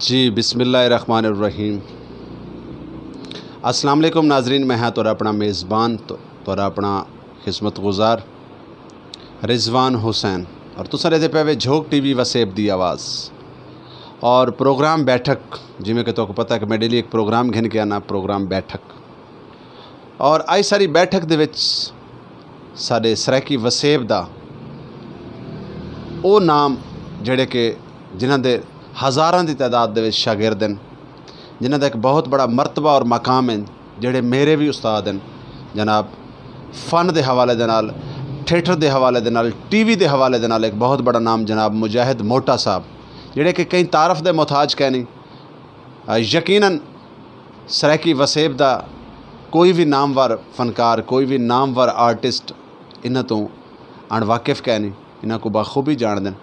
जी बिस्मिल्लाहिर्रहमानिर्रहीम। अस्सलाम वालेकुम नाजरीन, मैं हाँ तोरा अपना मेज़बान तोरा अपना खिदमत गुज़ार रिजवान हुसैन और तुसा रहते पे वे झोंक टीवी वसेब दी आवाज़ और प्रोग्राम बैठक जिमें कि तो पता है कि मैं डेली एक प्रोग्राम घिन के आना प्रोग्राम बैठक और आई सारी बैठक दे विच साडे सराकी वसेब दा ਉਹ नाम ਜਿਹੜੇ कि जिन्हां दे हज़ारां की तादाद दे शागिर्द हैं, जिन्हां दा एक बहुत बड़ा मरतबा और मकाम है, जेड़े मेरे भी उस्ताद हैं जनाब। फ़न के हवाले दे नाल, थिएटर के हवाले दे नाल, टीवी के हवाले दे नाल एक बहुत बड़ा नाम जनाब मुजाहिद मोटा साहब, जेड़े कि कई तारफ़ दे मोहताज कहनी। यकीनन सराकी वसेब दा कोई भी नामवर फनकार, कोई भी नामवर आर्टिस्ट इन्हां तो अणवाकिफ कहनी, इन्हां को बखूबी जान दें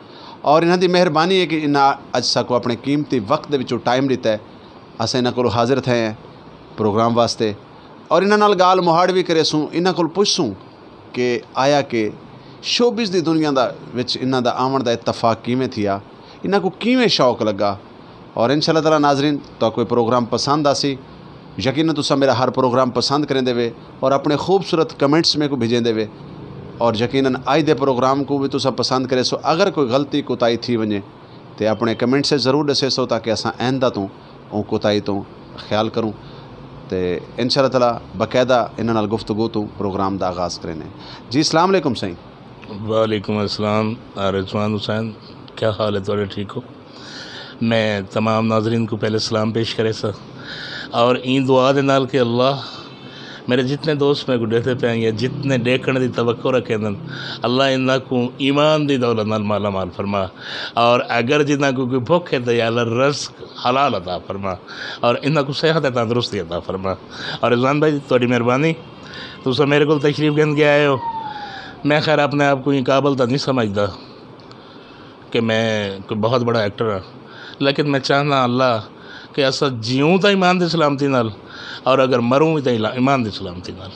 और इन्हां दी मेहरबानी है कि इन्हां अज साको अपने कीमती वक्त दे विचों टाइम दिता है। अस इन्हां कोल हाज़िर थे हैं प्रोग्राम वास्ते और इन्हां नाल गाल मुहाड़ भी करे सूँ, इन्हां कोल पुछसूँ कि आया कि शोबिज़ दी दुनिया दा विच इन्हां दा आवन दा इत्तफाक किवें थिया, इन्हां को किवें शौक लगा। और इंशाअल्लाह ताला नाजरीन तो कोई प्रोग्राम पसंद आसी, यकीनन तुसा मेरा हर प्रोग्राम पसंद करें देवे और अपने खूबसूरत कमेंट्स में को भेजें देवे और यकीनन आज दे प्रोग्राम को भी तुसा पसंद करे सो। अगर कोई गलती कोताही थी वने तो अपने कमेंट से ज़रूर दसे सो ताकि असा आइंदा तो उन कोताही तो ख्याल करूँ तो इंशाअल्लाह ताला बाकायदा इन्हां नाल गुफ्तगू तो प्रोग्राम का आगाज़ करें। जी अस्सलाम वालेकुम सही। वालेकुम अस्सलाम रिजवान हुसैन, क्या हाल है थोड़े? ठीक हो? मैं तमाम नाजरीन को पहले सलाम पेश करे सा और इन दुआ दे नाल कि अल्लाह मेरे जितने दोस्त मैं गुडेते पे या जितने देखने की तवक्को रखे अल्लाह इन्हों को ईमान की दौलत नाल माला माल फरमा और अगर जिन्हों को कोई भुख है तो या रज़्क़ हलाल अता फरमा और इन्हों को सेहत तंदुरुस्ती अता फरमा। और रिजवान भाई थोड़ी मेहरबानी, तुम मेरे को तशरीफ गिन के आए हो। मैं खैर अपने आप को काबिल तो नहीं समझता कि मैं कोई बहुत बड़ा एक्टर हाँ, लेकिन मैं चाहना अल्लाह कि असा जीऊँ तो ईमान दी सलामती नाल और अगर मरूँ तो ईमान दी सलामती नाल।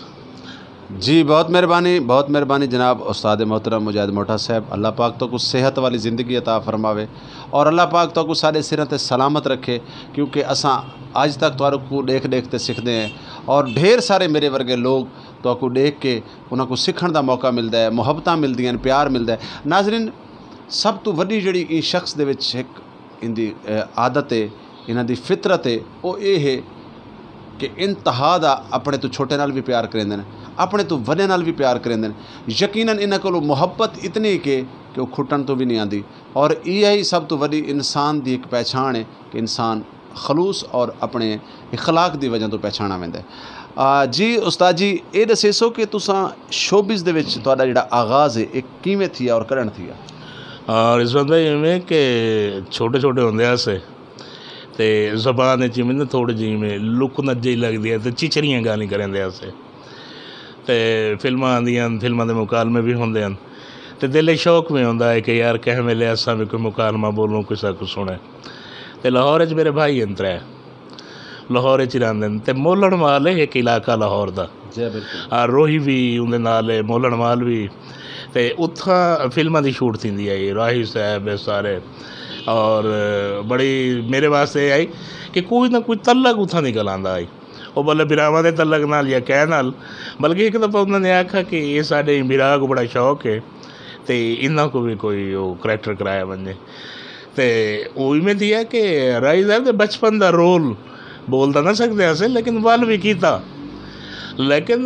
जी बहुत मेहरबानी जनाब उस्ताद मोहतरम मुजाहिद मोटा साहब। अल्लाह पाक तो कुछ सेहत वाली ज़िंदगी अता फरमावे और अल्लाह पाक तो कुछ सारे सिर ते सलामत रखे, क्योंकि असा आज तक तो को देख देखते सीखते हैं और ढेर सारे मेरे वर्गे लोग तो को देख के उन्होंने को सीखण का मौका मिलता है, मुहब्बत मिलती हैं, प्यार मिलता है। नाजरीन सब तो वड्डी जिहड़ी इस शख्स दे विच एक इनकी आदत है, इन्हां दी फितरत है, वो ये है कि इंतहा दा अपने तो छोटे नाल भी प्यार करेंदे ने, अपने तो वड्डे नाल भी प्यार करेंदे ने। यकीनन इन्हां कोलों मुहब्बत इतनी कि वो खुटन तो भी नहीं आती और यही सब तो वड्डी इंसान की एक पहचान है कि इंसान खलूस और अपने इखलाक की वजह तो पहचाना वेंदा है। जी उस्ताद जी ये दसे सो कि तुसां शोबिज़ दे विच तुहाडा जिहड़ा आगाज़ है एक किवें थिया और करण थिया? रिजवान भाई इवें कि छोटे छोटे होंदे से तो जबान जिमें ना थोड़ी जी में लुक नज्जी लगती है तो चिचरियाँ गाली करेंदे से तो फिल्मां आंदियां, फिल्मां के मुकालमे भी होंदे हैं तो दिल शौक में होंदा है कि यार कह वेले असा भी कोई मुकालमा बोलूँ किसा को सुने। तो लाहौर मेरे भाई हैं त्रै, लाहौर रहिंदे न ते मोलण माल है एक इलाका लाहौर का, रोही भी उंदे नाल है, मोलण माल भी, तो उत्थां फिल्मां दी शूट थींदी है, राही साहब सारे और बड़ी मेरे वास्ते आई कि कोई ना कोई तलक उत्थां निकल आंदा आई, वो बोले बिरावां दे तलक नाल या कह नाल, बल्कि एक दफ़ा उन्होंने आखा कि ये साडे बिरा को बड़ा शौक है तो इन्हों को भी कोई वो करैक्टर कराया वने। तो उमें थी है कि राही साहब बचपन का रोल बोल तो ना सकते असें, लेकिन वल भी किया, लेकिन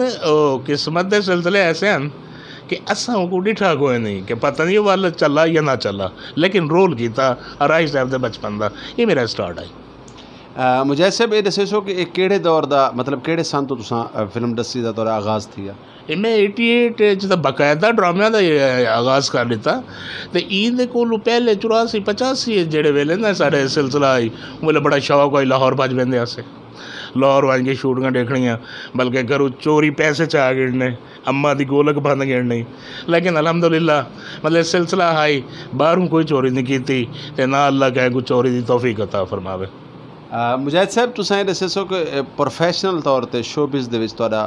किस्मत के सिलसिले ऐसे हैं कि असा को डिठा कोई नहीं कि पता नहीं वल चला या ना चला, लेकिन रोल किया राही साहब के बचपन का। ये मेरा स्टार्ट है। मुजाहिद साहब ये दसे सो कि एक केड़े दौर दा मतलब केड़े सन तो तुसां फिल्म इंडस्ट्री का तुहाडा आगाज़ थिया? मैं 88 च बाकायदा ड्रामिया का आगाज़ कर दिता तो ईद कोलू पहले 84-85 जेड़े वेले ना साढ़े सिलसिला आई बोले बड़ा शौक आई लाहौर भज वेंदे अस, लाहौर भज के शूटिंगां देखनियां, बल्कि घरों चोरी पैसे चा गिनने, अम्मा की गोलक बंद गिननी, लेकिन अलहमदुलिल्लाह मतलब सिलसिला आई, बाहरों कोई चोरी नहीं की तो ना अल्लाह कहे कोई चोरी की तौफीक अता फरमावे। मुजाहिद साहब तुसां ये दसे सो कि प्रोफैशनल तौर पर शोबिज़ दे विच तुहाडा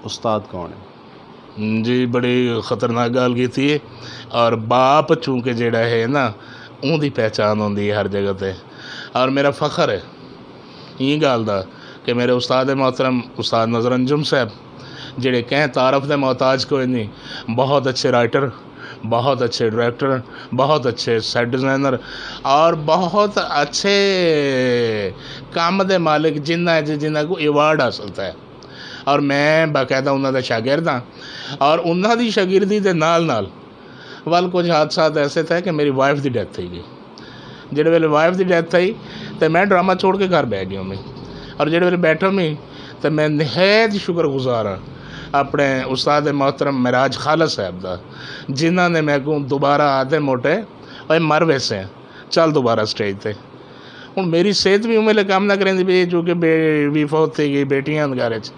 उस्ताद कौन है? जी बड़ी ख़तरनाक गल की थी और बाप चूँकि जेड़ा है ना उनकी पहचान होंदी है हर जगह पर और मेरा फ़ख्र है ये गल दा कि मेरे उस्ताद मोहतरम उस्ताद नज़र अंजुम साहब जेड़े कहें तारफ़ दे मोहताज कोई नहीं, बहुत अच्छे राइटर, बहुत अच्छे डायरेक्टर, बहुत अच्छे सेट डिज़ाइनर और बहुत अच्छे काम दे मालिक जिन्हां को अवार्ड हासिल है। और मैं बाकायदा उन्होंने शागिर्द हाँ और उन्होंने शागिर्दी के नाल वाल कुछ हादसा ऐसे थे कि मेरी वाइफ की डेथ थी गई। जिहड़े वेले वाइफ की डेथ थी तो मैं ड्रामा छोड़ के घर बह गया मैं, और जिहड़े वेले बैठा मैं तो मैं नहायत शुक्रगुजार हाँ अपने उस्ताद मोहतरम मेराज खालस साहब का, जिन्हों ने मैं को दोबारा आधे मोटे और मर वैसे चल दोबारा स्टेज पर। हूँ मेरी सेहत भी उमें काम ना करें भी चूँकि भी फौत थी गई बेटियां घर च,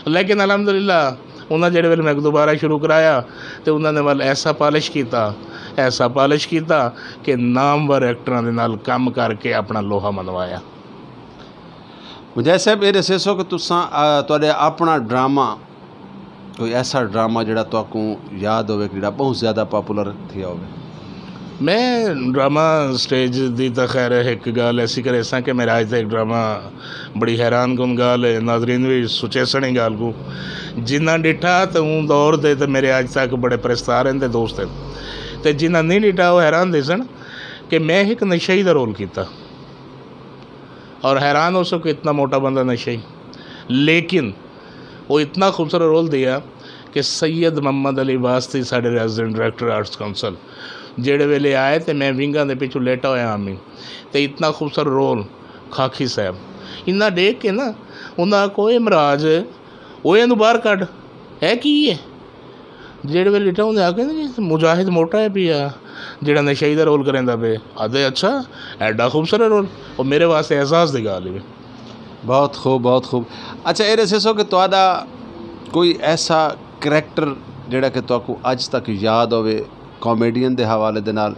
लेकिन अलहमदुलिल्लाह उन्हें जेड़े वेले मैं दोबारा शुरू कराया तो उन्होंने वाल ऐसा पालिश किया कि नामवर एक्टरां दे नाल काम करके अपना लोहा मनवाया। मुझे साहब ये दसो कि तुसां तुहाडे अपना ड्रामा कोई ऐसा ड्रामा जिहड़ा तुहाकू याद होवे कि जिहड़ा बहुत ज़्यादा पॉपुलर थिया होवे? मैं ड्रामा स्टेज दी तो खैर एक गल ऐसी करे सा कि मेरा अज तक ड्रामा बड़ी हैरान कुन गल है, नाजरीन भी सुचे सनी गल को जिन्ना डिठा तो हूँ दौर दे तो मेरे अज तक बड़े प्रस्तार हैं दोस्त हैं, तो जिन्ना नहीं डिठा वो हैरान दे सन कि मैं एक नशई का रोल किया और हैरान हो सो कि इतना मोटा बंदा नशई, लेकिन वो इतना खूबसूरत रोल दिया कि सैयद मोहम्मद अली वास्ती साढ़े रेजिडेंट डायरेक्टर आर्ट्स काउंसिल जेड़े वेले आए तो मैं विंगा के पिछू लेटा होया आमी तो इतना खूबसूरत रोल खाकी साहब इन्ना देख के ना उन्हें कोई मराज वो इनू बाहर कढ़ है की है जेड़े वेले लेटा उन्हें आके ना मुजाहिद मोटा है पिया जेड़ा नशई का रोल करेंदा पे आदे अच्छा एडा खूबसूरत रोल और मेरे वास्ते एहसास की गल है। बहुत खूब बहुत खूब। अच्छा ये दसो कि तुहाडा कोई ऐसा करैक्टर जिहड़ा कि तुहाकू अज तक याद होवे कॉमेडियन के हवाले दे नाल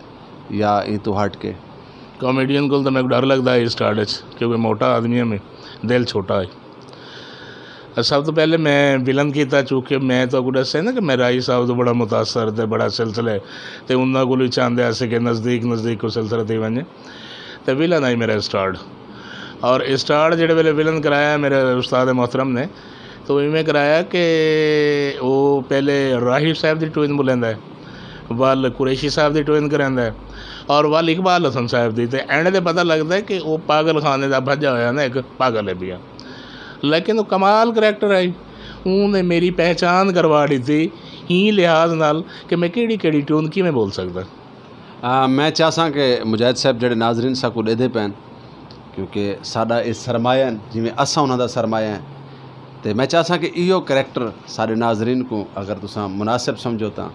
या इन तो हट के? कॉमेडियन को तो मेरे को डर लगता है स्टार्ट क्योंकि मोटा आदमी है मैं दिल छोटा है। सब तो पहले मैं विलन किया चूँकि मैं तो दसे ना कि मैं राई साहब तो बड़ा मुतासर तो बड़ा सिलसिले तो उन्होंने को चाहते से कि नज़दीक को सिलसिला थी वजे तो विलन आई मेरा स्टार्ट। और स्टार्ट जेड़े वेले विलन कराया मेरे उस्ताद मोहतरम ने तो इवें कराया कि वो पहले राहिब साहब की ट्विन बुलेंदा है, वाल कुरैशी साहब की ट्विन करांदा है और वाल इकबाल हसन साहब की, तो एंड से पता लगता है कि वो पागल खाने का भजा होया ना एक पागल है पिया, लेकिन वो कमाल करैक्टर आई उन्हें मेरी पहचान करवा दी थी ही लिहाज नाल कि मैं केड़ी ट्यून की मैं बोल सकता। मैं चाहसा कि मुजाहिद साहब जेडे नाजरीन सा को देदे पैन क्योंकि साडा इस सरमाया जिमें असा उन्हों का सरमाया है तो मैं चाहसा कि इहो करैक्टर सारे नाजरीन को अगर तुसा मुनासिब समझो तो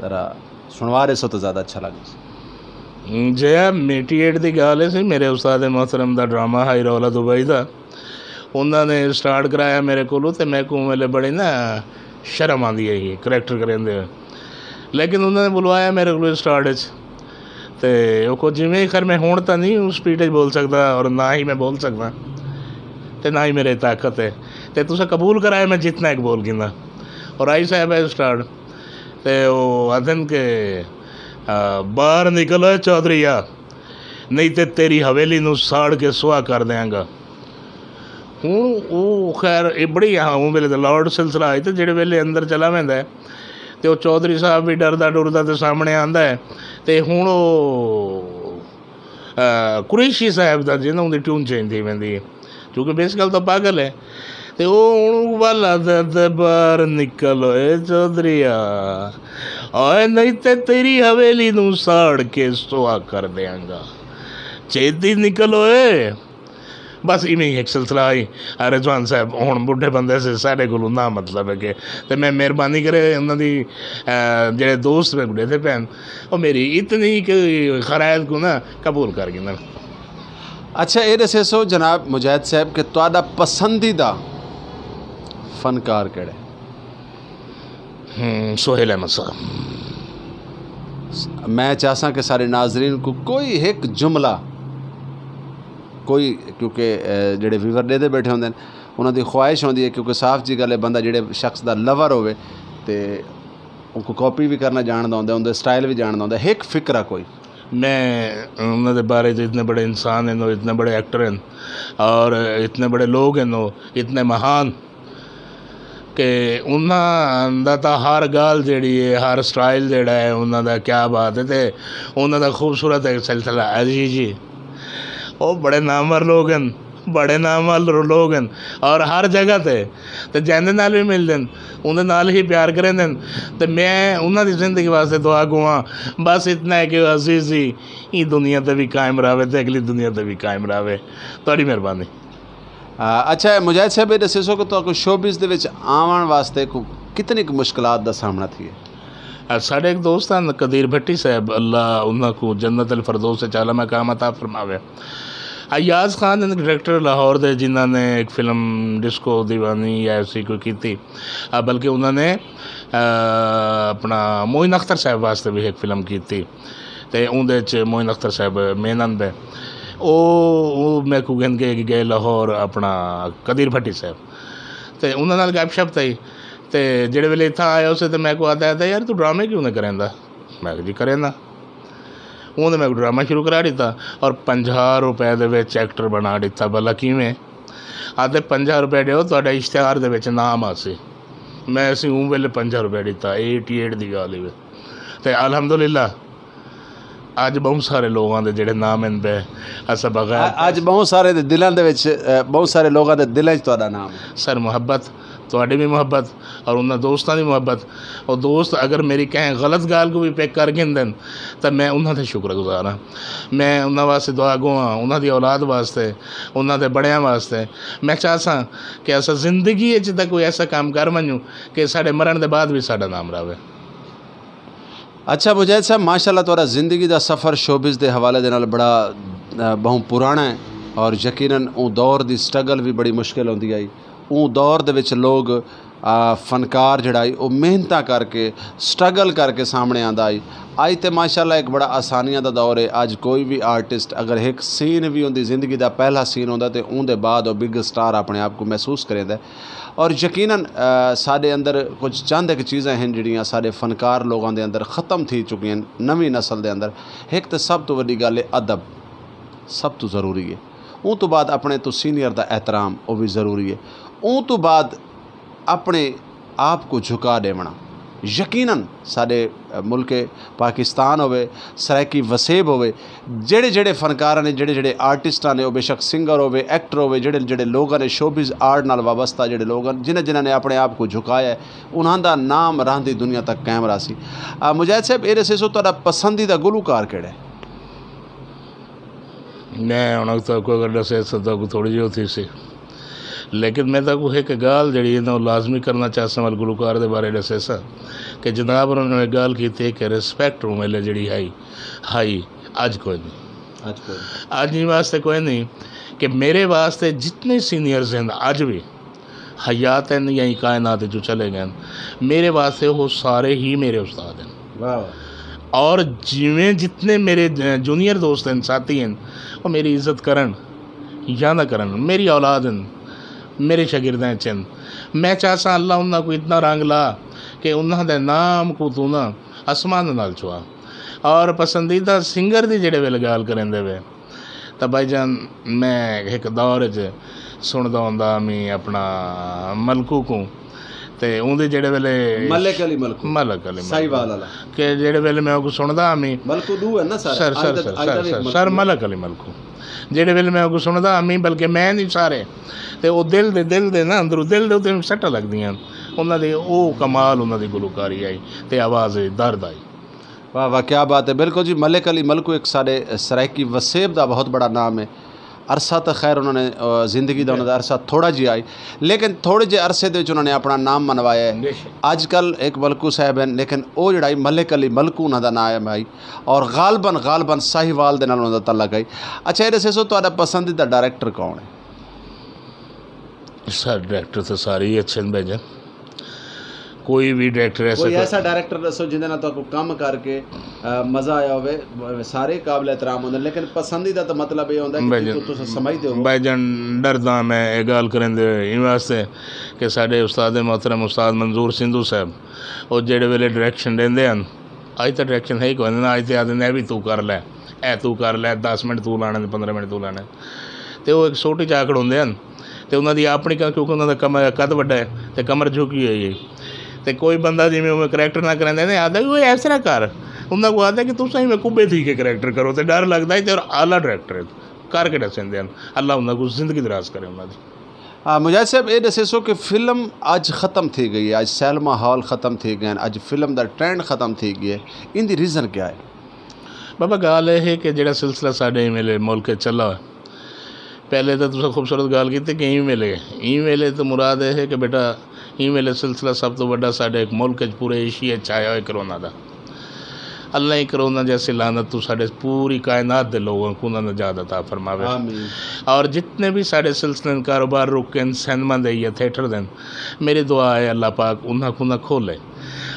जरा सुनवा रहे सो तो ज़्यादा अच्छा लगे। जया 88 की गल है मेरे उस्ताद मोहतरम का ड्रामा हाई रौला दुबई का उन्होंने स्टार्ट कराया मेरे को तो मैं को वेले बड़ी ना शर्म आती है करैक्टर करेंदे, लेकिन उन्होंने बुलवाया मेरे को स्टार्ट तो कुछ जिमें खैर मैं हूँ तो नहीं उस स्पीड बोल सकता और ना ही मैं बोल सकता तो ना ही मेरी ताकत है तो तुसा कबूल कराया मैं जितना एक बोल गिना और आई साहब है स्टार्ट तो वो आदन के बाहर निकलो चौधरीया नहीं तो तेरी हवेली नू साड़ के सुहा कर देंगा। हूँ वो खैर ये बड़ी हाँ वो वेले तो लॉर्ड सिलसिला आई तो जेड़े वेले अंदर चला वैंदा है तो वो चौधरी साहब भी डरदा डुरदा तो सामने आंदा है तो हूँ कुरैशी साहब का जिन्हों की ट्यून चेंज थी वैंदी है क्योंकि बेसिकल तो पागल है तो वो वाला बाहर निकलो चौधरीया और नहीं तो तेरी हवेली नू साड़ के सुहा कर देंगा छेती निकलो बस इवें ही एक सिलसिला आई। रिजवान साहब हूँ बुढ़े बंदे से साढ़े को ना मतलब है कि तो मैं मेहरबानी करे उन्होंने जेडे दोस्त में बुढ़े थे भैन और मेरी इतनी खरायत को ना कबूल कर गई ना। अच्छा ये दसो जनाब मुजाहिद साहब कि तुहाडा पसंदीदा फनकार केड़े? सोहेल अहमद साहब। मैं चाहसा कि सारे नाजरीन को कोई एक जुमला कोई क्योंकि जेडे व्यूवर देते बैठे होंगे उन्होंने ख्वाहिश होती है क्योंकि साफ जी गल है बंदा जेडे शख्स का लवर होवे तो उनको कॉपी भी करना जानता होंगे उनका स्टाइल भी जानता होंगे एक फिक्रा कोई मैं उन्होंने बारे च इतने बड़े इंसान हैं, इतने बड़े एक्टर हैं और इतने बड़े लोग हैं, इतने महान कि उन्होंने तो हर गाल जी है, हर स्टाइल जोड़ा है उन्होंने, क्या बात है। तो उन्होंने खूबसूरत एक सिलसिला अजी जी, वो बड़े नामवर लोग हैं, बड़े नामवर लोग हैं और हर जगह ते तो जैंदे नाल भी मिलते हैं, उन्हें नाल ही प्यार करेंदे हैं। तो मैं उन्होंने ज़िंदगी वास्ते दुआ गुआ बस इतना है कि अजीज़ ही ये दुनिया ते भी कायम रहे तो अगली दुनिया ते भी कायम रहे। थोड़ी मेहरबानी। अच्छा मुजाहिद साहब, ये दसो कि तो शोबिज़ दे विच आवन वास्ते कितनी मुश्किलात दा सामना थी? साढ़े एक दोस्त हैं कदीर भट्टी साहब, अल्लाह उन्होंने जन्नत अल फरदौस से चाला मकाम अता फरमावे। अयाज खान डायरेक्टर लाहौर दे, जिन्होंने एक फिल्म डिस्को दीवानी या ऐसी कोई की थी, बल्कि उन्होंने अपना मोइन अख्तर साहब वास्ते भी एक फिल्म की थी। तो उनदे च मोइन अख्तर साहब मेनंद है, वो मैं को कहन के गए लाहौर अपना कदीर भट्टी साहब, तो उन्होंने गपशप थी। तो जेड़े वेले इतना आया उसे तो मैं को आता है यार तू ड्रामे क्यों नहीं करेंदा? मैं जी करेंदा। उन्हें मैं ड्रामा शुरू करा दिता और 50 रुपए दे विच एक्टर बना दिता। भला किवें? आते 50 रुपए दो तो इश्तिहार दे विच नाम आसी। मैं असी उं वेले 50 रुपए दिता, 88 की गल है। तो अलहमदुलिल्लाह अज बहुत सारे लोगों के जेड़े नाम इन पे अस बगैर अज बहुत सारे दिलों दे विच बहुत सारे लोगों के दिलों च तुहाडा नाम है। सर मुहब्बत थोड़ी भी मुहब्बत और उन्होंने दोस्तों की मुहब्बत, और दोस्त अगर मेरी कहें गलत गाल को भी पिक कर गिन तो मैं उन्होंने शुक्रगुजार हाँ। मैं उन्होंने वास्ते दुआ गो हाँ, उन्होंने औलाद वास्ते, उन्होंने बड़िया वास्ते। मैं चाहता कि अस जिंदगी तक कोई ऐसा काम कर वनूँ कि साढ़े मरण के बाद भी साड़ा नाम रहे। अच्छा मुजाहिद साहब, माशाअल्लाह तुहाडा जिंदगी का सफ़र शोबिज़ के हवाले दे नाल बड़ा बहुत पुराना है और यकीनन उस दौर की स्ट्रगल भी बड़ी मुश्किल होंदी आई। उस दौर दे विच लोग फनकार जड़ा वो मेहनत करके स्ट्रगल करके सामने आंदा आई। अज तो माशाअल्लाह एक बड़ा आसानियां दा दौर है। अज कोई भी आर्टिस्ट अगर एक सीन भी उनकी जिंदगी का पहला सीन होंदा तो उनके बाद वो बिग स्टार अपने आप को महसूस करेंदा। और यकीनन साडे अंदर कुछ चंद एक चीज़ां हैं जिहड़ियां साडे फनकार लोगों के अंदर ख़त्म थी चुकियां नवीं नस्ल के अंदर। एक तो सब तो वड्डी गल है अदब, सब तो ज़रूरी है। उस तो बाद अपने तो सीनियर का एहतराम वो भी ज़रूरी है। उस तो बाद अपने आप को झुका देवना। यकीनन साडे मुल्क पाकिस्तान होवे, सरायकी वसेब होवे, जेड़े जेड़े फनकार ने, जेड़े जेड़े आर्टिस्टा ने, बेशक सिंगर होवे, एक्टर होवे, जेड़े जेड़े लोगों ने शोबिज़ आर्ट नाल वाबस्ता जेड़े लोग जिन्हें जिन्होंने अपने आप को झुकाया है, उन्हों का नाम रहंदी दुनिया तक कायम रहा सी। मुजाहिद साहब, ये दसो तुहाडा पसंदीदा गुलूकार किहड़ा है? मैं हुण तक अगर दसे तो थोड़ी जी होती सी, लेकिन मैं तो एक गाल जी ना लाजमी करना चाहता वाल गुलूकार के बारे दसे सा कि जनाब उन्होंने एक गाल की थी कि रिस्पैक्ट मेले जी हाई अज कोई नहीं, अज वास्ते कोई नहीं कि मेरे वास्ते जितने सीनियर्स हैं अज भी हयात हैं या कायनात जो चले गए, मेरे वास्ते वो सारे ही मेरे उस्ताद हैं। वाह। और जिमें जितने मेरे जूनियर दोस्त हैं, साथी हैं, वो मेरी इज़्ज़त करन या ना करन, मेरी औलाद हैं, मेरे शागिर्दें चंद। मैं चाहता अल्लाह उन्होंने को इतना रंग ला कि उन्होंने नाम को तू ना आसमान नाल छुआ। और पसंदीदा सिंगर की जेड़े वेले गाल करें वे तो भाईजान मैं एक दौर च सुनदा होंदा मैं अपना मलकू को, तो उनके जेड़े वेले मलिक अली मलकू साहिवाल वाला के जेड़े वेले मैं उनको सुनदा मैं मलकू दू है ना सर सर मलक अली मलकू जेड़े वेले मैं उनको सुनदा मैं, बल्कि मैं नहीं सारे तो वो दिल दे ना अंदरों दिल दे उत्ते सट्टां लगदियां उन्होंने वो कमाल उन्होंने गुलकारी आई तो आवाज़ दर्द आई। वाह वाह, क्या बात है। बिल्कुल जी, मलिक अली मलकू एक साढ़े सरायकी वसेब का बहुत बड़ा नाम है। अरसा तो खैर उन्होंने जिंदगी का उन्होंने अरसा थोड़ा जी आई, लेकिन थोड़े जे अरसे के उन्होंने अपना नाम मनवाया है। अजकल एक मलकू साहब हैं, लेकिन वो जड़ाई मलिक अली मलकू उन्होंने नाम है भाई, और गालबन साहिवाल के नाल उन्होंने तलक आई। अच्छा, ये दसो तुहाडा पसंदीदा डायरैक्टर कौन है? सर डायरैक्टर तो सारे ही अच्छे हैं भाईजान, कोई भी डायरैक्टर ऐसा डायरैक्टर दसो जिंदे नाल तुहानू काम करके मज़ा आया होवे। सारे काबिल एहतराम होंदे, लेकिन पसंदीदा तो मतलब ये होंदा कि तुसीं समझदे हो। भाईजान डरदा मैं ये गल करेंदे इन वास्ते कि साडे उस्ताद मोहतरम उस्ताद मंजूर सिंधु साहब वो जेड़े वेले डायरैक्शन देंदे हैं, अज तो डायरैक्शन है ही कोई ना, अज तो आदमी भी तू कर लै ऐ तू कर लै, 10 मिनट तू लाने, 15 मिनट तू लाने। तो वो एक छोटी चा खड़ोंदे हैं तो उन्होंने अपनी क्योंकि उन्होंने कद वड्डा है तो कमर झुकी हुई है, तो कोई बंदा जिमें उमें करैक्टर ना करेंदे ने आखदा कोई ऐस तरह कर, उन्होंने को आखदा कि तुस इवें कुब्बे थी के करैक्टर करो, तो डर लगता है। तो आला डायरैक्टर करके दसेंदे हैं, अल्लाह उन्होंने को जिंदगी दराज करे उन्होंने। मुजाहिद साहब ये दसे सो कि फिल्म अज ख़त्म थी गई है, अज सिनेमा हॉल ख़त्म थी गए, अज फिल्म का ट्रेंड ख़त्म थी गया, इनकी रीज़न क्या है? बाबा गाल यह है कि जो सिलसिला साढ़े मेले मुल्क चला, पहले तो तुसें खूबसूरत गाल की कि ई-मेले तो मुराद यह है कि बेटा ई-मेले सिलसिला सब तो बड़ा साढ़े मुल्क पूरे एशिया आया हुआ करोना का। अल्लाह ही करोना जैसे लानत तो साढ़े पूरी कायनात के लोगों को ना नजात अता फरमावे। और जितने भी साढ़े सिलसिले कारोबार रुके सिनेमा दे या थिएटर देन, मेरी दुआ है अल्लाह पाक उन्हें खोले।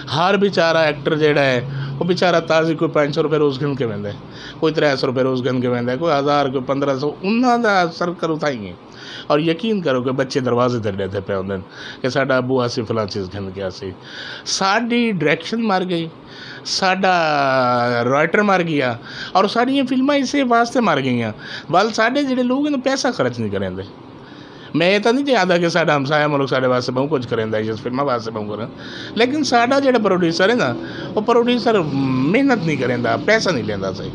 हर बेचारा एक्टर जेड़ा है वो बेचारा ताजी कोई 500 रुपये रोज़ गिन के वेंदा, कोई 300 रुपये रोज़ गिन के वेंदा, कोई 1000 कोई 1500, उन्हों का असर कर उठाइए। और यकीन करो कि बच्चे दरवाजे ते डे पे होंगे कि साडा अबू आसी फलां चीज़ गिन गया सी, साडी डायरैक्शन मर गई, साडा राइटर मर गया, और साड़ियाँ फिल्मां इस वास्ते मर गई बल साढ़े जोड़े लोग इन पैसा खर्च नहीं करेंगे। मैं ये तो नहीं चाहता कि साडा हमसाया मुल्क साढ़े वास्ते बहुत कुछ करेंदा जिस फिल्मां वास्ते बहुत करें, लेकिन साडा जो प्रोड्यूसर है ना वो प्रोड्यूसर मेहनत नहीं करेंदा, पैसा नहीं लेंदा सही,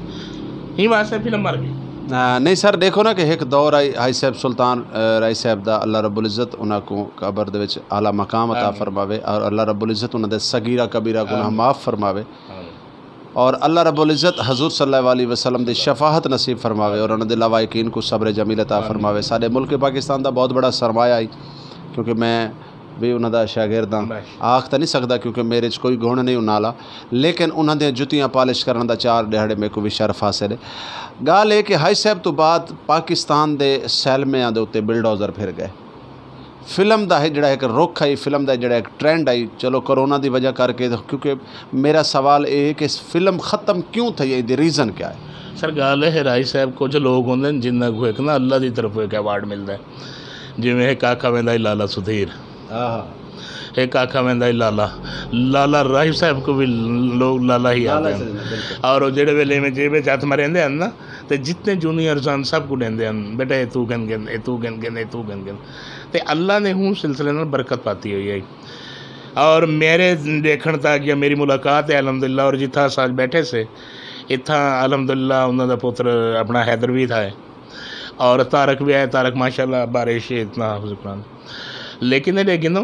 ही वास्ते फिल्म मर गई। नहीं सर देखो ना कि एक दौर आई हाई साहब सुल्तान राय साहब दा अल्लाह रब्बुल इज़्ज़त उन्हों को कबर दे विच आला मकाम अता फरमावे, और अल्लाह रब्बुल इज़्ज़त उन्होंने सगीरा कबीरा गुनाह माफ़ फरमावे, और अल्लाह रब्बुल इज़्ज़त हज़ूर सल्लल्लाहु अलैहि वसल्लम दी शफाहत नसीब फरमावे, और उन्होंने लावायकीन को सब्र जमील अता फरमावे। साडे मुल्क पाकिस्तान का बहुत बड़ा सरमाया आई, क्योंकि मैं भी उन्होंने शागिर्द हाँ, आख तो नहीं सकता क्योंकि मेरे कोई गुण नहीं उन्होंने, लेकिन उन्होंने जुतियाँ पालिश करने का 4 दिहाड़े मेरे को भी शरफ हासिल है। गल है कि हाई साहब तो बाद पाकिस्तान के सैलमिया के उत्ते बिलडोजर फिर गए, फिल्म का जोड़ा एक रुख आई, फिल्म का जोड़ा एक ट्रेंड आई, चलो कोरोना की वजह करके, क्योंकि मेरा सवाल ये है कि फिल्म ख़त्म क्यों थी, ये रीज़न क्या है? सर गल है राय साहब कुछ लोग होंगे जिन्हें को एक ना अल्लाह की तरफ एक अवार्ड मिलता है, जिमें एक आखा वेंदा लाला सुधीर, एक आखा वेंदा लाला राय साहब को भी लोग लाला ही आते हैं, और जेड़े वेले में जेबे हथ मरेंदे हैं ना, तो जितने जूनियर्स हैं सब को देंदे हैं बेटा ये तू गन गिन, ये तू गन गिन, ये तू गन गिन, तो अल्लाह ने हूँ सिलसिले में बरकत पाती हुई है। और मेरे देखण तक या मेरी मुलाकात है अलहमदुलिल्लाह, और जिथा साज बैठे से इतना अलहमदुलिल्लाह उन्होंने पुत्र अपना हैदर भी था, और तारक भी आया, तारक माशाल्लाह बारिश इतना हुक्रान, लेकिन ये गिनो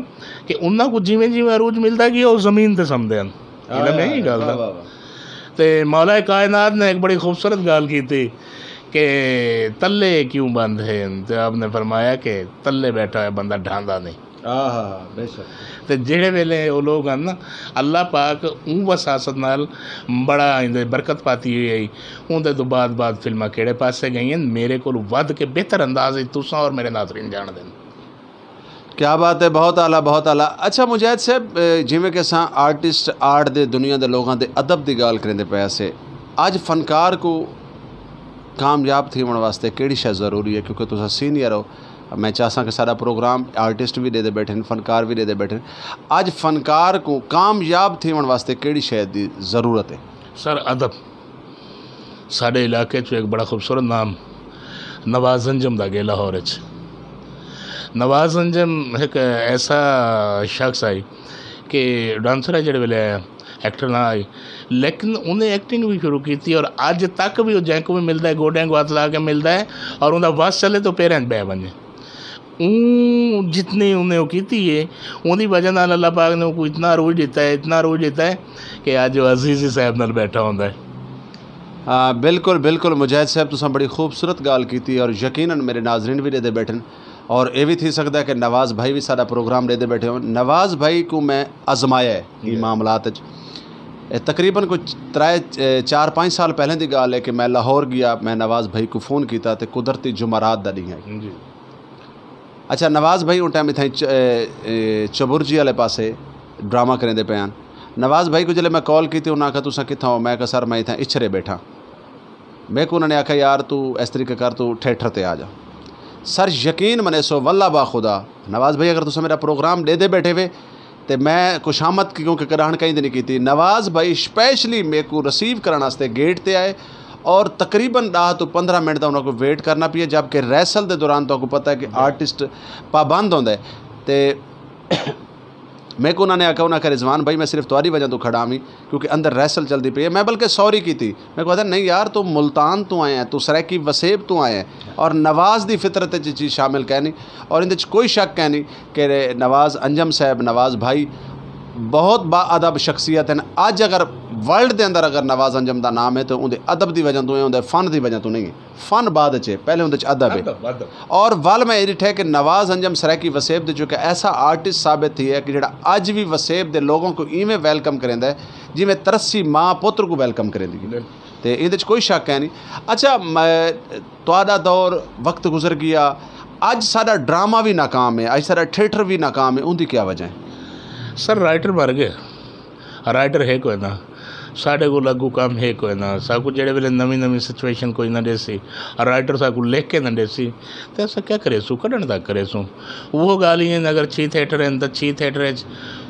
कि उन्होंने को जिमें जिमें अरूज मिलता कि वो ज़मीन ते समझते हैं, मैं ही गल तो मौला कायनात ने एक बड़ी खूबसूरत गाल की थी कि तल्ले क्यों बंद है, तो आपने फरमाया कि तल्ले बैठा है बंदा ढांदा नहीं। तो जेड़े वेले वो लोग हैं ना अल्लाह पाक ऊँ वसासत नाल बड़ा इंदे बरकत पाती हुई आई, उनके तो बाद फिल्मां केड़े पासे गई हैं मेरे को वध के बेहतर अंदाज तुसां और मेरे नाज़रीन जान दें। क्या बात है, बहुत आला बहुत आला। अच्छा मुजाहिद साहब जिमें कि असां आर्टिस्ट आर्ट दे दुनिया के लोगों के अदब की गाल करेंदे पे से, अज फनकार को कामयाब थी होने वास्ते केड़ी शय ज़रूरी है? क्योंकि तुम सीनियर हो, मैं चाहता कि सारा प्रोग्राम आर्टिस्ट भी दे बैठे, फनकार भी दे बैठे, अज फनकार को कामयाब थी होने वास्ते केड़ी शय की ज़रूरत है? सर अदब। साढ़े इलाके च एक बड़ा खूबसूरत नाम नवाज़ अंजम दा गया लाहौर। नवाज़ अंजम एक ऐसा शख्स आई कि डांसर है जेड़े वेले आया, एक्टर ना आई, लेकिन उन्हें एक्टिंग भी शुरू की थी, और अज तक भी जैको भी मिलता है गोडियां को हथ ला के मिलता है, और उनका बस चले तो पैरें बह बने जितनी उन्हें की थी है उन्हीं वजह नाल अल्लाह पाक ने को इतना रोज देता है, इतना रोज देता है कि अज वो अजीज़ी साहब नाल बैठा होंदा है। हाँ बिल्कुल बिल्कुल मुजाहिद साहब तुसां बड़ी खूबसूरत गाल की थी, और यकीनन मेरे नाजरीन भी दे बैठे, और ये भी थी सकता है कि नवाज़ भाई भी सारा प्रोग्राम दे बैठे हो। नवाज़ भाई को मैं आजमाया है इन मामलात तकरीबन कुछ 4-5 साल पहले की गल है कि मैं लाहौर गया, मैं नवाज़ भाई को फ़ोन किया तो कुदरती जुमरात दा डी आई। अच्छा नवाज़ भाई उन टाइम इतना चबुरजी वाले पासे ड्रामा करेंदे पे हैं। नवाज़ भाई को जल्द मैं कॉल की उन्हें आखा तुसा कित्थों हो, मैं कहा सर मैं इतना इच्छरे बैठा, मैं को उन्होंने आखा यार तू इस तरीके कर तू थिएटर ते आ जा। सर यकीन मने सो वल्ला बा खुदा नवाज़ भाई अगर तुसा मेरा प्रोग्राम दे बैठे वे तो मैं खुशामद क्योंकि कराहन कहीं नहीं की। नवाज़ भाई स्पेशली मेरे को रिसीव करने वास्ते गेट ते आए, और तकरीबन 10 तो 15 मिनट का उन्होंने वेट करना पिए, जबकि रैसल के दौरान तो आपको पता है कि आर्टिस्ट पाबंद होंगे। तो मैं को उन्होंने आखा उन्हें रिजवान भाई मैं सिर्फ तुम्हारी वजह तो खड़ा ही क्योंकि अंदर रैसल चलती पई है। मैं बल्कि सॉरी की थी, मैं कहता नहीं यार तू मुल्तान तो आए हैं, तू सराकी वसेब तो आए हैं और नवाज़ की फितरत चीज़ शामिल कहनी और इन कोई शक कहनी कि नवाज़ अंजम साहब नवाज़ भाई बहुत बाअदब शख्सियत हैं। अज अगर वर्ल्ड के अंदर अगर नवाज़ अंजम का नाम है तो उनके अदब की वजह तो है, उनके फन की वजह तो नहीं है। फन बाद च पहले उनके अदब है। और वल मैं ये डिठा कि नवाज़ अंजम सराकी वसेब दे चुका ऐसा आर्टिस्ट साबित थी है कि जो अज भी वसेब के लोगों को इवें वेलकम करेंदा है जिमें तरसी माँ पुत्र को वेलकम करेंदी, तो ये कोई शक है नहीं। अच्छा तुहाडा दौर वक्त गुजर गया, अज साडा ड्रामा भी नाकाम है, अज साडा थिएटर भी नाकाम है, उनकी क्या वजह है? सर राइटर मर गए, राइटर है कोई ना, साढ़े को लागू काम है कोई ना, साकू जेड़े वेले नवी नवी सिचुएशन कोई ना देसी राइटर साकू लिख के ना देसी तो ऐसा क्या करे सू कढ़ण तक करे सू वो गाल ही अगर छी थिएटर है तो छी थिएटर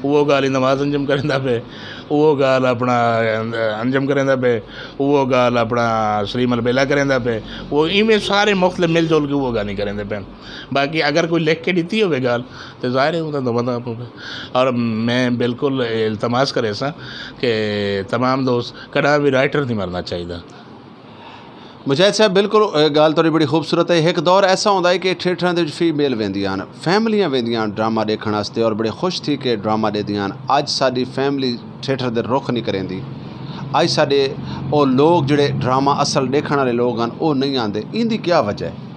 वो गाल ही नवाज़ अंजम करेंदा पे, वो गाल अपना अंजम करेंदा पे, वो गाल अपना श्रीमल बेला करेंदा पे, वो इमें सारे मुख्तलिफ मिल जुल के वो गाल नहीं करेंदे पे। बाकी अगर कोई लिख के दी हो गाल तो ज़ाहिर है तो बता और मैं बिल्कुल इल्तमास करे सा कि तमाम दोस्त कड़ा भी राइटर नहीं मरना चाहिए। मुजाहिद साहब बिल्कुल गाल थोड़ी बड़ी खूबसूरत है। एक दौर ऐसा होता है कि थिएटर के फीमेल वेंदियां फैमिलियां वेंदियां ड्रामा देखने वास्ते और बड़े खुश थी कि ड्रामा देदियां। अज साडी फैमिली थिएटर दे रुख नहीं करेंदी, अज साडे वो लोग जिहड़े ड्रामा असल देखने वाले लोग हैं वो नहीं आते, इनकी क्या वजह है?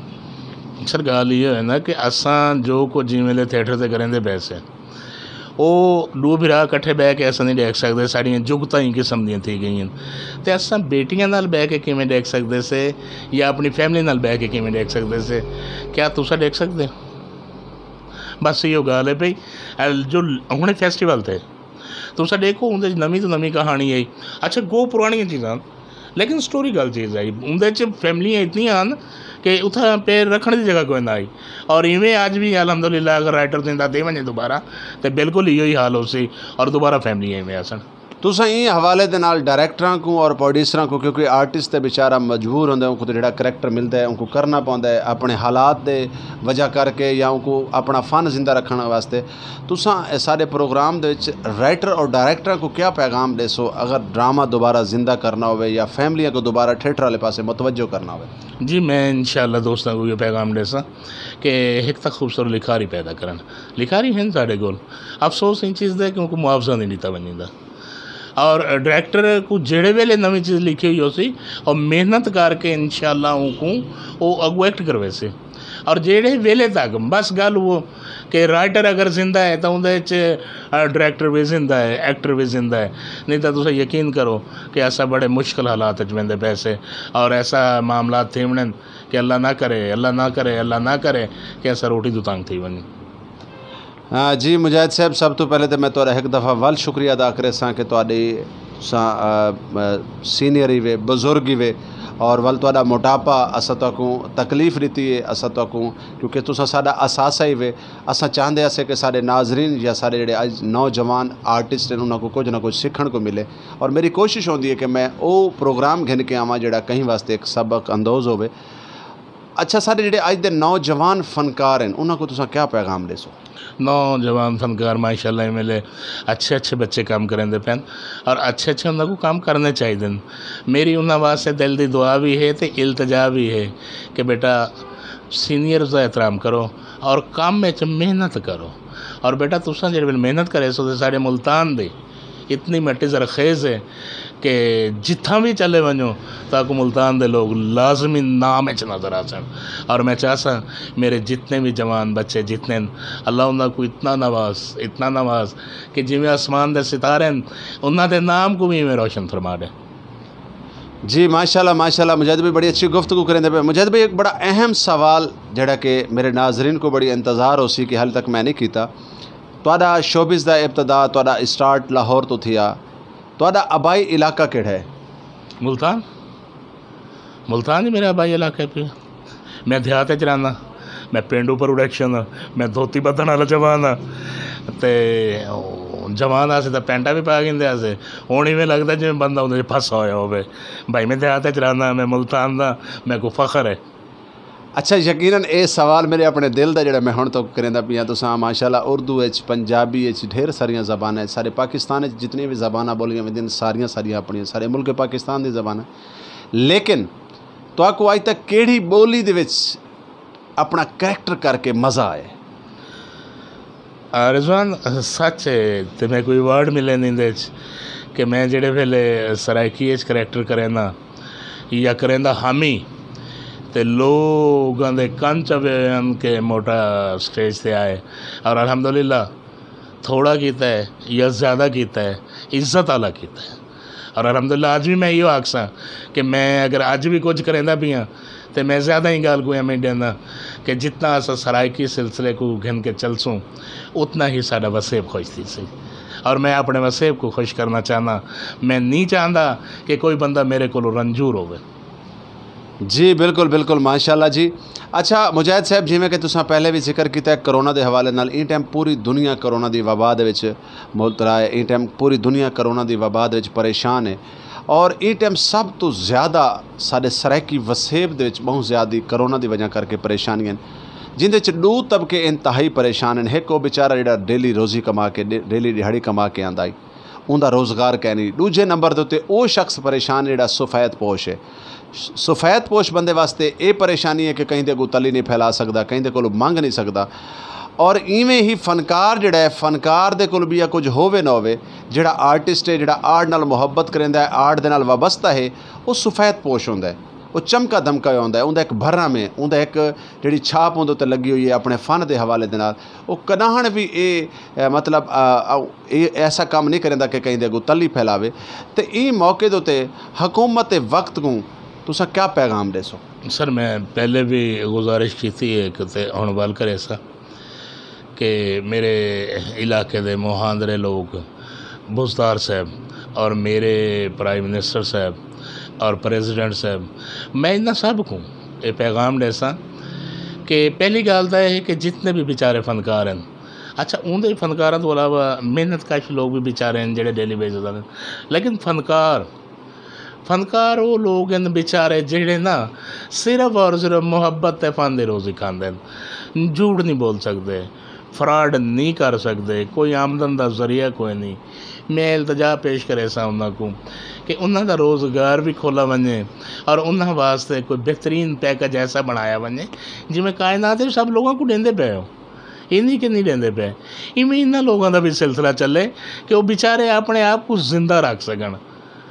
सर गाल ये है ना कि असां जो कुछ जिमें थिएटर से करेंदे पैसे वो दो भरा कट्ठे बह के ऐसा नहीं देख सकते, साड़ियाँ जुगत ही किस्म दी थी गई तो असां बेटियां नाल बह के किवें देख सकते से या अपनी फैमिली नाल बह के किवें देख सकते से? क्या तुसा देख सकते? बस यो गाल है भाई जो हुणे फेस्टिवल थे तुसा देखो उनके नवी तो नवी कहानी आई, अच्छा गो पुरानियां चीज़ां लेकिन स्टोरी गल चीज़ आई उनके फैमिलियाँ इतनियां आन कि उतना पैर रखने की जगह कोई ना आई। और इवें अज भी अलहमदुलिल्लाह अगर राइटर दिंदा दे वजे दोबारा तो बिल्कुल इो ही हाल हो सी और दोबारा फैमिली इवें आसन। तुसां ई हवाले दे नाल डायरैक्टरां को और प्रोड्यूसरां को क्योंकि आर्टिस्ट ते बेचारा मजबूर होंदा उनको तो जिहड़ा करैक्टर मिलता है उनको करना पौंदा है अपने हालात दे वजह करके या उनको अपना फन जिंदा रखने वास्ते। तुसां सारे प्रोग्राम दे विच राइटर और डायरैक्टरां को क्या पैगाम देसो अगर ड्रामा दोबारा जिंदा करना हो या फैमिलियां को दोबारा थिएटर वाले पासे मुतवज्जो करना हो? जी मैं इंशाअल्लाह दोस्तों को ये पैगाम देसा कि एक तक खूबसूरत लिखारी पैदा करन, लिखारी हैं साढ़े कोल, अफसोस इन चीज़ दे कि उनको मुआवजा नहीं दिता वनींदा और डायरैक्टर को जेड़े वेले नवी चीज़ लिखी हुई होसी और मेहनत करके इंशाअल्लाह उनको वो अगू एक्ट करवे से और जेड़े वेले तक बस गल वो कि राइटर अगर जिंदा है तो उनके डायरैक्टर भी जिंदा है, एक्टर भी जिंदा है, नहीं तो तुम यकीन करो कि ऐसा बड़े मुश्किल हालात वेंदे पैसे और ऐसा मामला थी वञनि कि अल्लाह ना करे अल्लाह ना करे अल्लाह ना करे कि ऐसा रोटी दुतांग थी वञे। हाँ जी मुजाहिद साहब सब तो पहले तो मैं तुहाडा एक दफ़ा वल शुक्रिया अदा करे सा कि तुहाडी सीनियरी वे बुजुर्गी वे और वल तुहाडा मोटापा असां तको तकलीफ़ दी है असां तको क्योंकि तुसां साडा असासा ही वे असां चाहते हैं कि साडे नाजरीन या साडे जिहड़े अज नौजवान आर्टिस्ट हैं उन्होंने कुछ ना कुछ सीखण को मिले और मेरी कोशिश होती है कि मैं वो प्रोग्राम घिन के आवां जिहड़ा कहीं वास्ते एक सबक अंदोज़ होवे। अच्छा साडे जिहड़े अज दे नौजवान फनकार हैं उन्होंने को तुसां क्या पैगाम देसो? नौजवान फनकार माशाल्लाह मिले अच्छे अच्छे बच्चे काम करेंदे पैन और अच्छे अच्छे उन्होंने काम करने चाहिए। मेरी उन्होंने वास्ते दिल की दुआ भी है तो इल्तजा भी है कि बेटा सीनियर का एहतराम करो और काम में मेहनत करो और बेटा तुसा जो मेहनत करे सो साढ़े मुल्तान दे इतनी मिट्टी जरखेज़ है कि जिथा भी चले वनो ताकि मुल्तान दे लोग लाजमी नाम नज़र आ सन और मैं चाहता मेरे जितने भी जवान बच्चे जितने अल्लाह उन्होंने इतना नवाज कि जिमें आसमान दे सितारे उन्होंने नाम को भी में रोशन फरमा दे। जी माशाल्लाह माशाल्लाह मुजाहिद भाई बड़ी अच्छी गुफ्तगू करेंदे पे। मुजाहिद भाई एक बड़ा अहम सवाल जिहड़ा कि मेरे नाजरीन को बड़ी इंतज़ार हो सी कि हाल तक मैं नहीं किया। तुहाडा शोबिज़ दा इब्तदा तुहाडा स्टार्ट लाहौर तो थिया, तुहाडा आबाई इलाका किहड़ा है? मुल्तान। मुल्तान ही मेरा आबाई इलाका पे। मैं देहात च रहाना, मैं पेंडू प्रोडक्शन, मैं धोती बदन वाला जवान ते जवान आसे तो पैंटा भी पा गए से, हुण इवें लगता जिवें बंदा उहदे फसा होया होवे। भाई मैं देहात च रहिंदा, मैं मुल्तान दा, मैं को फखर है। अच्छा यकीनन ये सवाल मेरे अपने दिल का जोड़ा मैं हुण तो करेंदा पिया। तुसां माशाल्लाह उर्दू पंजाबी ढेर सारिया ज़बान सारे पाकिस्तान जितनी भी ज़बाना बोलियां वेंदियां सारिया सारिया अपनियां सारे मुल्क पाकिस्तान की ज़बान, लेकिन तुहाकू अज तक केड़ी बोली दे विच अपना करैक्टर करके मज़ा आए? रिजवान सच है तो मैं कोई वर्ड मिले नहीं कि मैं जेड़े वेले सराइकी करैक्टर करेंदा या करेंदा हामी तो लोगों के कन चवे के मोटा स्टेज से आए और अल्हम्दुलिल्लाह थोड़ा किया है या ज़्यादा किया है, इज्जत आला किया है। और अल्हम्दुलिल्लाह अज भी मैं यो आखसा कि मैं अगर अज भी कुछ करेंदा भी हाँ तो मैं ज़्यादा ही गाल को मैं देना कि जितना अस सराइकी सिलसिले को घिन के चलसूँ उतना ही साडा वसेब खुश थी सी। और मैं अपने वसेब को खुश करना चाहना, मैं नहीं चाहता कि कोई बंदा मेरे को रंजूर होवे। जी बिल्कुल बिल्कुल माशाल्लाह जी। अच्छा मुजाहिद साहब जिमें कि तुसां पहले भी जिक्र किया करोना के हवाले नाल, ई टाइम पूरी दुनिया करोना की वबा दे विच मुबतला है, ई टाइम पूरी दुनिया करोना की वबा दे विच परेशान है और ई टाइम सब तो ज़्यादा साडे सराइकी वसेब दे विच बहुत ज़्यादा करोना की वजह करके परेशानियां जिंदे च दो तबके इंतहाई परेशान हैं। एक वो बेचारा जिहड़ा डेली रोज़ी कमा के डेली दिहाड़ी कमा के आंदा है उनका रोज़गार कै नहीं। दूजे नंबर के उत्ते वो शख्स परेशान जिहड़ा सफ़ैद पोश है। सफ़ैद पोश बंदे वास्ते ये परेशानी है कि कहीं दे कोई तली नहीं फैला सकता, कहीं दे कोल मंग नहीं सकता। और इवें ही फनकार जिहड़ा है फनकार दे कोल भी या कुछ होवे ना होवे, जिहड़ा आर्टिस्ट है जिहड़ा आर्ट नाल मुहब्बत करेंदा है, आर्ट दे नाल वाबस्ता है, वो सफ़ैद पोश होंदा है, वो चमका दमका होंदा है, उनका एक भरा में उनका एक जिहड़ी छाप उहदे उत्ते लगी हुई है अपने फन के हवाले दे नाल। वो कनाहण भी ये मतलब ऐसा काम नहीं करेंदा कि कहीं दे कोई तली फैलावे। तो ई मौके दे उत्ते हुकूमत वक्त को तुसां क्या पैगाम देसो? सर मैं पहले भी गुजारिश की थी एक हुण वाल करे सा कि मेरे इलाके दे मुहांदरे लोग बुज़दार साहब और मेरे प्राइम मिनिस्टर साहब और प्रेसिडेंट साहब, मैं इन्ना सब को ये पैगाम देसा कि पहली गल तो है कि जितने भी बेचारे फनकार हैं, अच्छा उनके फनकारों तो अलावा मेहनत कश लोग भी बेचारे हैं जोड़े डेली बेसिस पर, लेकिन फनकार वो लोग हैं बेचारे जेड़े ना सिर्फ और सिर्फ मुहब्बत फन दे रोज़ी खाते हैं, झूठ नहीं बोल सकते, फ्रॉड नहीं कर सकते, कोई आमदन का जरिया कोई नहीं। मैं इल्तजा पेश करे सा उन्होंने कि उन्हों का रोज़गार भी खोला वने और उन्होंने वास्ते कोई बेहतरीन पैकेज ऐसा बनाया वने जिमें कायनात सब लोगों को देंदे पे हो, इन्हीं के नहीं देंदे पे, इवें इन्होंने लोगों का भी सिलसिला चले कि वो बेचारे अपने आप को जिंदा रख सकन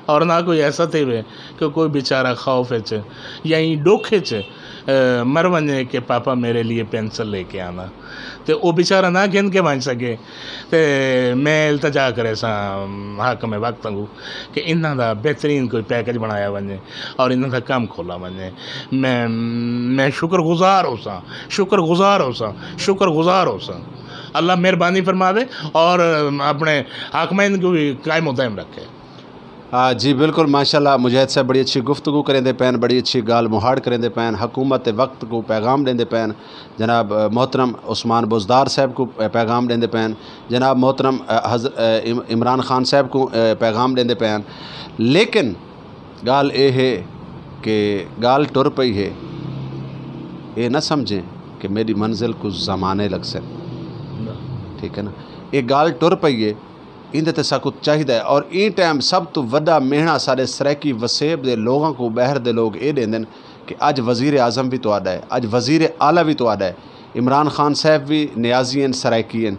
और ना कोई ऐसा थे कि कोई बेचारा खौफ च या डोखे च मर वने कि पापा मेरे लिए पेंसिल लेके आना, तो वो बेचारा ना गिन के बन सके। तो मैं इल्तजा करे सा हाकम वक्त को कि इन्हों का बेहतरीन कोई पैकेज बनाया वने और इन्हों का काम खोला वने। मैं शुक्रगुजार हो सा अल्लाह मेहरबानी फरमावे और अपने हाकमैन को भी कायम दायम रखे। हाँ जी बिल्कुल माशाल्लाह मुजाहिद साहब बड़ी अच्छी गुफ्तगू करेंदे पैन, बड़ी अच्छी गाल मुहाड़ करेंदे पैन, हुकूमत वक्त को पैगाम देंदे पैन। जनाब मोहतरम उस्मान बुज़दार साहब को पैगाम देंदे पैन, जनाब मोहतरम इमरान खान साहब को पैगाम देंदे पैन। लेकिन गाल ये है कि गाल टुर पई है, ये ना समझें कि मेरी मंजिल कुछ ज़माने लग से, ठीक है ना, ये गाल टुर पई है, इंदे ते साकू चाहिए। और ई टाइम सब तो वड्डा मेहना सारे सराइकी वसेब दे लोगों को बहर दे लोग ये देंदे कि अज वज़ीर आज़म भी तो है, अज वज़ीर आला भी तो है, इमरान खान साहब भी न्याजी हैं सराइकी हैं,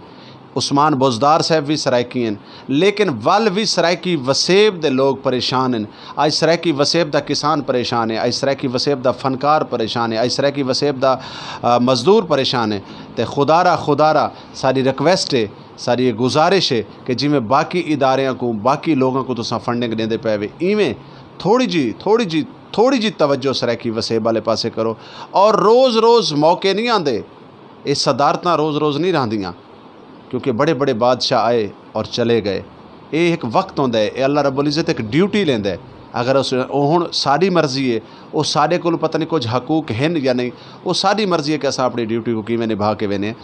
उस्मान बुज़दार साहब भी सराइकी हैं, लेकिन वल भी सराइकी वसेब दे लोग परेशान हैं। अज सराइकी वसेब दा किसान परेशान है, अज सराइकी वसेब दा फनकार परेशान है, अज सराइकी वसेब दा मजदूर परेशान है। तो खुदारा सारी रिक्वेस्ट है, सारी ये गुजारिश है कि जिमें बाकी इदारियां को बाकी लोगों को तुसां फंडिंग देंदे पे वे, इवें थोड़ी जी तवज्जो सराइकी वसेब वाले पासे करो। और रोज़ मौके नहीं आते, ये सदारतां रोज़ नहीं रहिंदियां, क्योंकि बड़े बड़े बादशाह आए और चले गए। ये एक वक्त होंदा है, अल्लाह रब्बुल इज़्ज़त एक ड्यूटी लेंदा है। अगर उस हुण साड़ी मर्जी है, वो साढ़े को पता नहीं कुछ हकूक हैं या नहीं, वो साड़ी मर्जी है कि अस अपनी ड्यूटी को किवें निभा के वेने।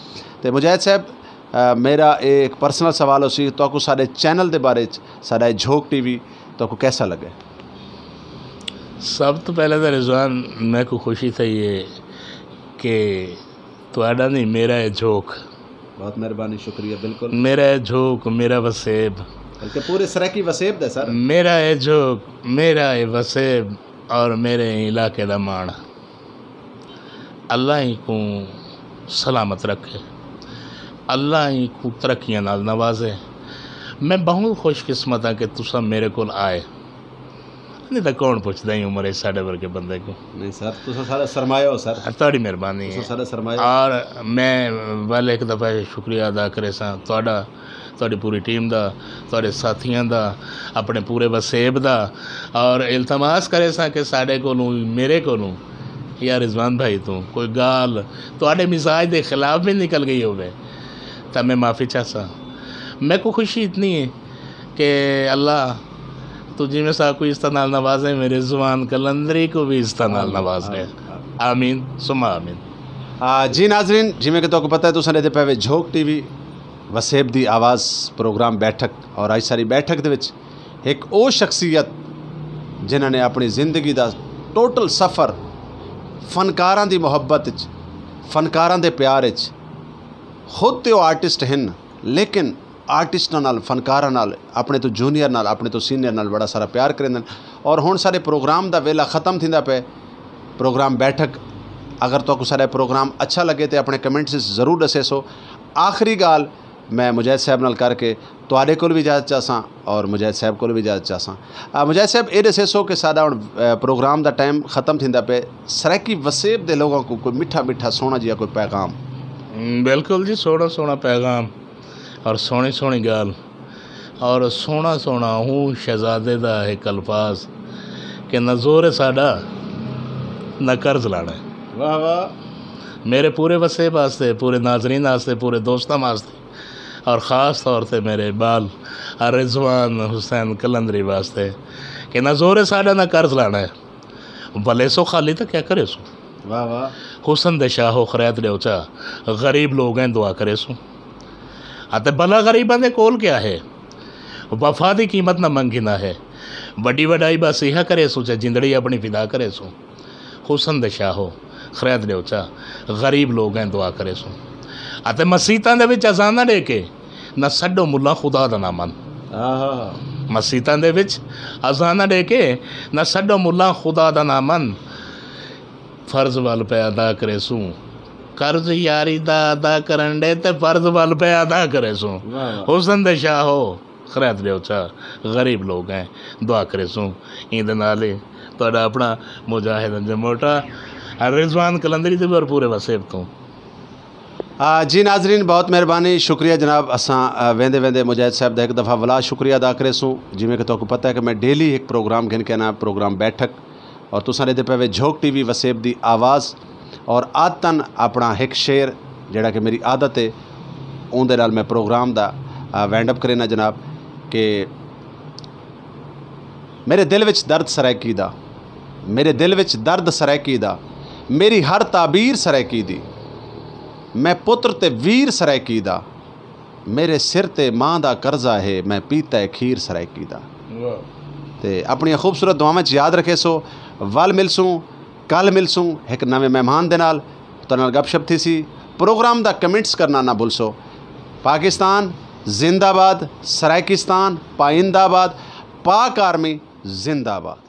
तो मुजाहिद साहब मेरा एक पर्सनल सवाल हो सी तो सारे चैनल के बारे साडा झोंक टीवी तो कैसा लगे? सब तो पहले तो रिजवान मैं को खुशी थी ये कि तुहाडा नहीं मेरा है झोंक। बहुत मेहरबानी, शुक्रिया। बिल्कुल मेरा है झोंक, मेरा वसेब, बल्कि पूरे सराकी वसेब दे सर। मेरा है झोंक, मेरा है वसेब और मेरे इलाके का मान। अल्लाह ही को सलामत रखे, अल्लाह ही को तरक्कियां नाल नवाजे। मैं बहुत खुशकिस्मत हाँ कि तुसा मेरे को आए, नहीं तो कौन पुछदा ही उम्र साढ़े वर्गे बंदे को। नहीं सर, तुसा सारा सरमाया हो सर, तुहाडी मेहरबानी है सारा सरमाया। और मैं वाले एक दफ़ा शुक्रिया अदा करे सा तुहाडा, तुहाडी पूरी टीम दा, तुहाडे साथियों दा, अपने पूरे वसेब दा, और इल्तमास करे सा कि साढ़े कोलों मेरे कोलों या रिजवान भाई तू कोई गाल तुहाडे मिजाज के खिलाफ भी निकल गई होवे तो मैं माफ़ी चाहसा। मैं को खुशी इतनी है कि अल्लाह तो जिमें सा कोई इस नाल नवाजे, मेरे जुबान कलंदरी को भी इस नाल नवाजे। आमीन सुमा आमीन। जी नाजरीन, जिमें कि तो पता है तुसां दे पे झोंक टीवी वसेब दी आवाज़ प्रोग्राम बैठक, और आज सारी बैठक दे विच एक वो शख्सियत जिन्होंने अपनी जिंदगी का टोटल सफ़र फनकारां दी मुहब्बत फनकारां दे प्यार खुद तो आर्टिस्ट हैं, लेकिन आर्टिस्टां नाल फनकारां नाल अपने तो जूनियर नाल अपने तो सीनियर नाल बड़ा सारा प्यार करेंदे। और हुण सारे प्रोग्राम दा वेला ख़त्म थींदा पे। प्रोग्राम बैठक अगर तो सारा प्रोग्राम अच्छा लगे तो अपने कमेंट्स ज़रूर दसेसो। आखिरी गाल मैं मुजाहिद साहब नाल करके तुहाडे कोल भी इजाज़त चाहसां और मुजाहिद साहब कोल भी इजाज़त चाहसां। मुजाहिद साहब ये दसेसो कि साडा हुण प्रोग्राम दा टाइम ख़त्म थींदा पे, सराकी वसेब दे लोगों को कोई मिठा मिठा सोहना जिहा कोई पैगाम? बिल्कुल जी, सोहना सोहना पैगाम और सोहनी सोहनी गाल और सोहना सोहना हूँ शहजादे दा एक अल्फाज कि न जोर है साडा न कर्ज लाना है। वाह वाह। मेरे पूरे वसेब वास्ते, पूरे नाजरीन वास्ते, पूरे दोस्तों वास्ते और ख़ास तौर पे मेरे बाल रिजवान हुसैन कलंदरी वास्ते कि न जोर है साडा न कर्ज लाना है। भले सो खाली तो क्या करे सो। वाह वाह। हुसन दे शाहो खरैत दे उचा, गरीब लोग हैं दुआ करे सो। आते भला गरीबां दे कोल क्या है, वफा दी कीमत ना मंगी ना है। बड़ी वडाई बस यह करे सो, जिंदड़ी अपनी फिदा करे सो। हुसन दे शाहो खरैत दे उचा, गरीब लोग हैं दुआ करे सो। आते मसीतां दे विच अज़ाना दे के न सड्डो मुल्ला खुदा दा ना मन। मसीतां दे विच अज़ाना दे के न सड्डो मुल्ला खुदा दा ना मन। फर्ज वाल पे अदा करे सू, कर्ज यारी दा अदा करन दे ते फर्ज वाल पे अदा करे सू। हुसन दे शाहो खरैत दे उचा, गरीब लोग हैं दुआ करे सू। इंदे नाल तुहाडा अपना मुजाहिद जमोटा रिजवान कलंदरी ते और पूरे वसेब तो। जी नाजरीन, बहुत मेहरबानी, शुक्रिया जनाब। असां वेंदे वेंदे मुजाहिद साहब का एक दफ़ा वला शुक्रिया अदा करे सूँ। जिमें कि तुहानू पता है कि मैं डेली एक प्रोग्राम गिन के ना प्रोग्राम बैठक और तुसां दे पे झोंक टीवी वसेब दी आवाज़ और आदतन अपना एक शेर जिहड़ा कि मेरी आदत है उहदे नाल मैं प्रोग्राम दा वैंड अप करेना जनाब कि मेरे दिल विच दर्द सरायकी दा, मेरे दिल विच दर्द सरायकी दा, मेरी हर ताबीर सरायकी दी, मैं पुत्र ते वीर सरायकी दा, मेरे सिर ते माँ दा कर्जा है, मैं पीता है खीर सरायकी दा। ते अपनी खूबसूरत दुआवां याद रखे सो। वल मिलसूँ, कल मिलसूँ एक नवे मेहमान दे नाल, तुहाडे नाल गपशप थी सी। प्रोग्राम दा कमेंट्स करना ना भुलसो। पाकिस्तान जिंदाबाद, सरायकिस्तान पाइंदाबाद, पाक आर्मी जिंदाबाद।